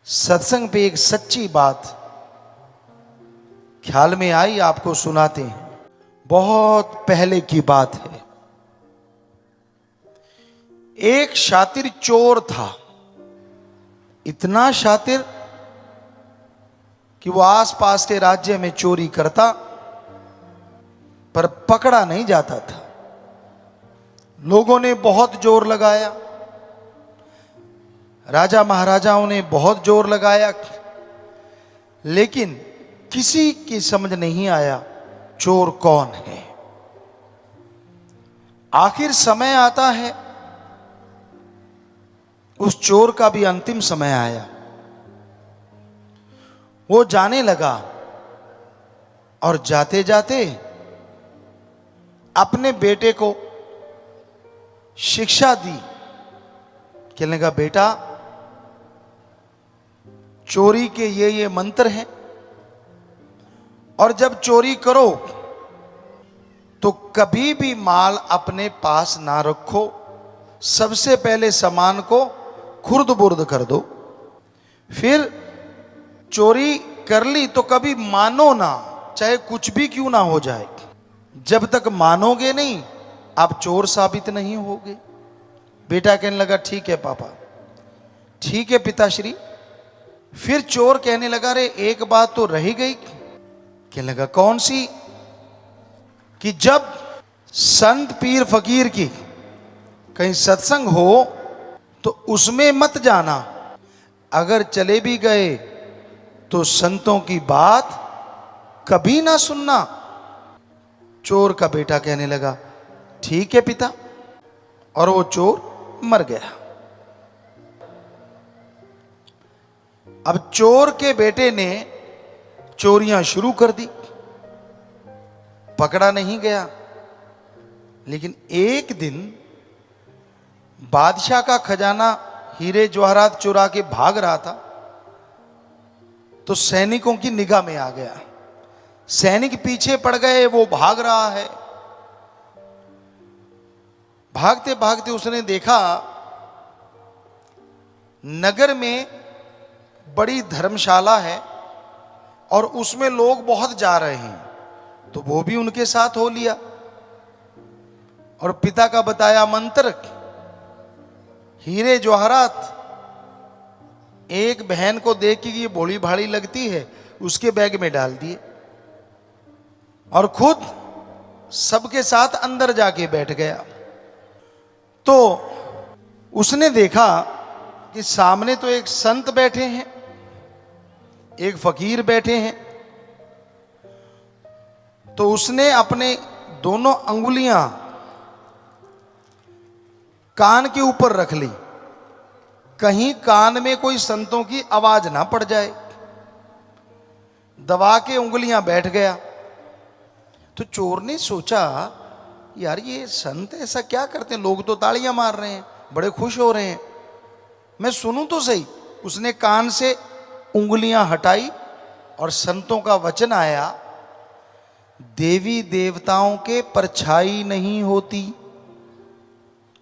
सत्संग पे एक सच्ची बात ख्याल में आई, आपको सुनाते हैं। बहुत पहले की बात है। एक शातिर चोर था, इतना शातिर कि वो आसपास के राज्य में चोरी करता, पर पकड़ा नहीं जाता था। लोगों ने बहुत जोर लगाया, राजा महाराजाओं ने बहुत जोर लगाया, लेकिन किसी की समझ नहीं आया चोर कौन है। आखिर समय आता है, उस चोर का भी अंतिम समय आया। वो जाने लगा और जाते जाते अपने बेटे को शिक्षा दी। कहने लगा, बेटा चोरी के ये मंत्र हैं, और जब चोरी करो तो कभी भी माल अपने पास ना रखो। सबसे पहले सामान को खुर्द बुर्द कर दो, फिर चोरी कर ली तो कभी मानो ना, चाहे कुछ भी क्यों ना हो जाए। जब तक मानोगे नहीं, आप चोर साबित नहीं होगे। बेटा कहने लगा, ठीक है पापा, ठीक है पिताश्री। फिर चोर कहने लगा, अरे एक बात तो रह गई। कहने लगा, कौन सी? कि जब संत पीर फकीर की कहीं सत्संग हो तो उसमें मत जाना। अगर चले भी गए तो संतों की बात कभी ना सुनना। चोर का बेटा कहने लगा, ठीक है पिता, और वो चोर मर गया। अब चोर के बेटे ने चोरियां शुरू कर दी, पकड़ा नहीं गया। लेकिन एक दिन बादशाह का खजाना हीरे जवाहरात चुरा के भाग रहा था, तो सैनिकों की निगाह में आ गया। सैनिक पीछे पड़ गए, वो भाग रहा है। भागते भागते उसने देखा नगर में बड़ी धर्मशाला है और उसमें लोग बहुत जा रहे हैं, तो वो भी उनके साथ हो लिया। और पिता का बताया मंत्र, हीरे जवाहरात एक बहन को देख के ये भोली भाली लगती है, उसके बैग में डाल दिए और खुद सबके साथ अंदर जाके बैठ गया। तो उसने देखा कि सामने तो एक संत बैठे हैं, एक फकीर बैठे हैं। तो उसने अपने दोनों अंगुलियां कान के ऊपर रख ली, कहीं कान में कोई संतों की आवाज ना पड़ जाए। दबा के उंगलियां बैठ गया। तो चोर ने सोचा, यार ये संत ऐसा क्या करते हैं, लोग तो तालियां मार रहे हैं, बड़े खुश हो रहे हैं, मैं सुनूं तो सही। उसने कान से उंगलियां हटाई और संतों का वचन आया, देवी देवताओं के परछाई नहीं होती।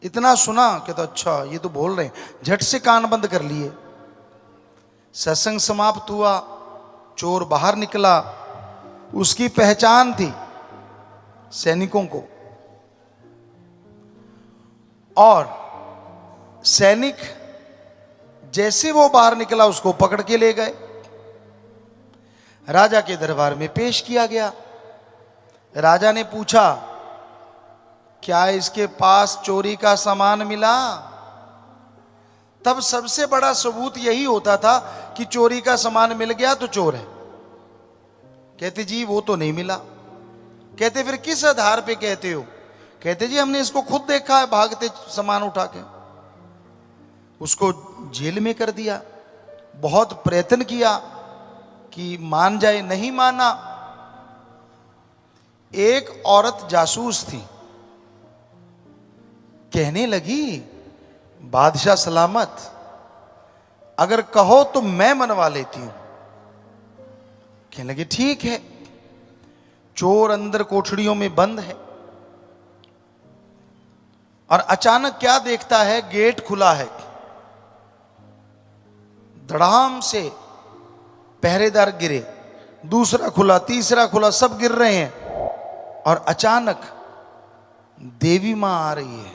इतना सुना कि तो अच्छा ये तो बोल रहे हैं, झट से कान बंद कर लिए। सत्संग समाप्त हुआ, चोर बाहर निकला। उसकी पहचान थी सैनिकों को, और सैनिक जैसे वो बाहर निकला उसको पकड़ के ले गए। राजा के दरबार में पेश किया गया। राजा ने पूछा, क्या इसके पास चोरी का सामान मिला? तब सबसे बड़ा सबूत यही होता था कि चोरी का सामान मिल गया तो चोर है। कहते जी वो तो नहीं मिला। कहते फिर किस आधार पे कहते हो? कहते जी हमने इसको खुद देखा है भागते सामान उठा के। उसको जेल में कर दिया। बहुत प्रयत्न किया कि मान जाए, नहीं माना। एक औरत जासूस थी, कहने लगी, बादशाह सलामत, अगर कहो तो मैं मनवा लेती हूं। कहने लगी, ठीक है। चोर अंदर कोठड़ियों में बंद है, और अचानक क्या देखता है, गेट खुला है। धड़ाम से पहरेदार गिरे, दूसरा खुला, तीसरा खुला, सब गिर रहे हैं। और अचानक देवी मां आ रही है,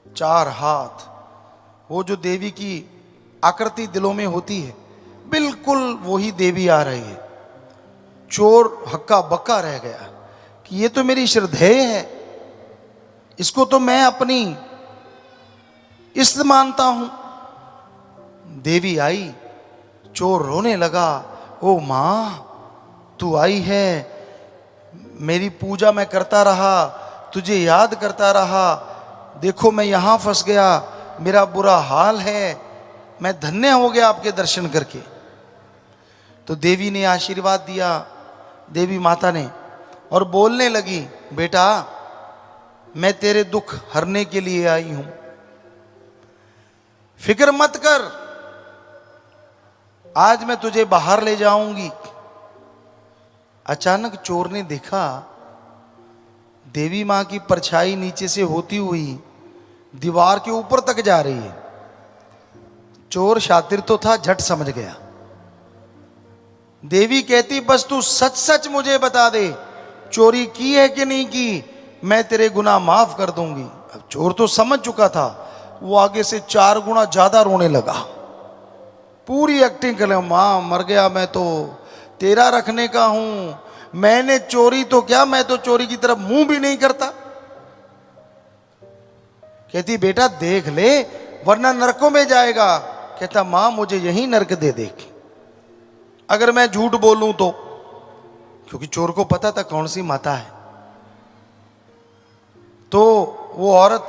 4 हाथ, वो जो देवी की आकृति दिलों में होती है, बिल्कुल वही देवी आ रही है। चोर हक्का बक्का रह गया कि ये तो मेरी श्रद्धेय है, इसको तो मैं अपनी इष्ट मानता हूं। देवी आई, चोर रोने लगा, ओ मां तू आई है, मेरी पूजा मैं करता रहा, तुझे याद करता रहा, देखो मैं यहां फंस गया, मेरा बुरा हाल है, मैं धन्य हो गया आपके दर्शन करके। तो देवी ने आशीर्वाद दिया, देवी माता ने, और बोलने लगी, बेटा मैं तेरे दुख हरने के लिए आई हूं, फिक्र मत कर, आज मैं तुझे बाहर ले जाऊंगी। अचानक चोर ने देखा देवी मां की परछाई नीचे से होती हुई दीवार के ऊपर तक जा रही है। चोर शातिर तो था, झट समझ गया। देवी कहती, बस तू सच सच मुझे बता दे, चोरी की है कि नहीं की, मैं तेरे गुनाह माफ कर दूंगी। अब चोर तो समझ चुका था, वो आगे से 4 गुना ज्यादा रोने लगा, पूरी एक्टिंग कर, मां मर गया मैं तो तेरा रखने का हूं, मैंने चोरी तो क्या, मैं तो चोरी की तरफ मुंह भी नहीं करता। कहती बेटा देख ले वरना नरकों में जाएगा। कहता मां मुझे यही नरक दे दे अगर मैं झूठ बोलूं तो, क्योंकि चोर को पता था कौन सी माता है। तो वो औरत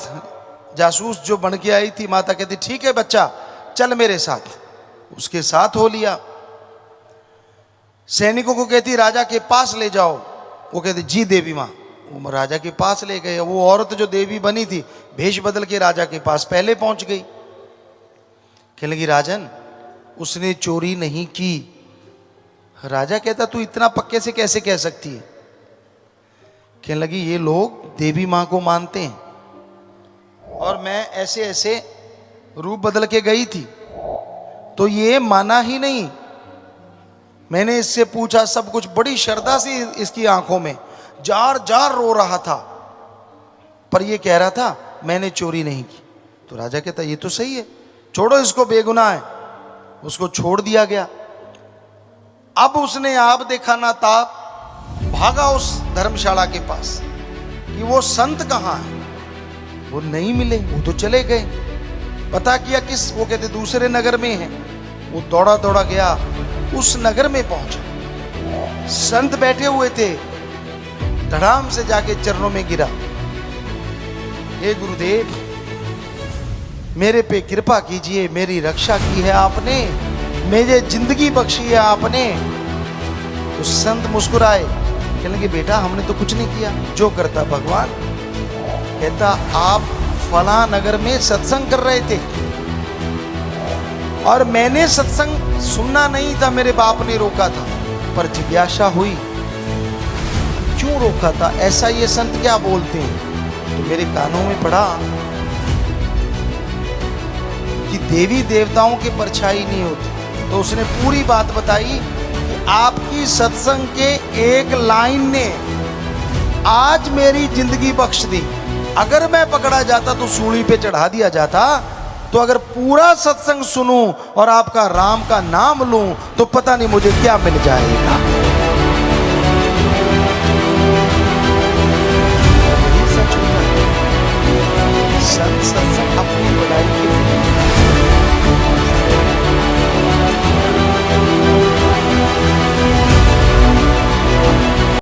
जासूस जो बन के आई थी, माता कहती ठीक है बच्चा चल मेरे साथ, उसके साथ हो लिया। सैनिकों को कहती राजा के पास ले जाओ, वो कहती जी देवी मां। वो राजा के पास ले गए। वो औरत जो देवी बनी थी भेष बदल के राजा के पास पहले पहुंच गई। कहने लगी राजन उसने चोरी नहीं की। राजा कहता तू इतना पक्के से कैसे कह सकती है। कहने लगी ये लोग देवी मां को मानते हैं और मैं ऐसे ऐसे रूप बदल के गई थी तो ये माना ही नहीं। मैंने इससे पूछा, सब कुछ बड़ी श्रद्धा से इसकी आंखों में जार जार रो रहा था, पर ये कह रहा था मैंने चोरी नहीं की। तो राजा कहता ये तो सही है, छोड़ो इसको, बेगुनाह है। उसको छोड़ दिया गया। अब उसने आप देखा ना ताप, भागा उस धर्मशाला के पास कि वो संत कहाँ है। वो नहीं मिले, वो तो चले गए। पता किया किस, वो कहते दूसरे नगर में है। वो दौड़ा दौड़ा गया, उस नगर में पहुंचा। संत बैठे हुए थे, धड़ाम से जाके चरणों में गिरा, हे गुरुदेव मेरे पे कृपा कीजिए, मेरी रक्षा की है आपने, मुझे जिंदगी बख्शी है आपने। तो संत मुस्कुराए, कहने लगे बेटा हमने तो कुछ नहीं किया, जो करता भगवान। कहता आप फला नगर में सत्संग कर रहे थे और मैंने सत्संग सुनना नहीं था, मेरे बाप ने रोका था, पर जिज्ञासा हुई क्यों रोका था, ऐसा ये संत क्या बोलते हैं। तो मेरे कानों में पड़ा कि देवी देवताओं की परछाई नहीं होती। तो उसने पूरी बात बताई कि आपकी सत्संग के एक लाइन ने आज मेरी जिंदगी बख्श दी। अगर मैं पकड़ा जाता तो सूली पे चढ़ा दिया जाता। तो अगर पूरा सत्संग सुनूं और आपका राम का नाम लूं तो पता नहीं मुझे क्या मिल जाएगा। सच संत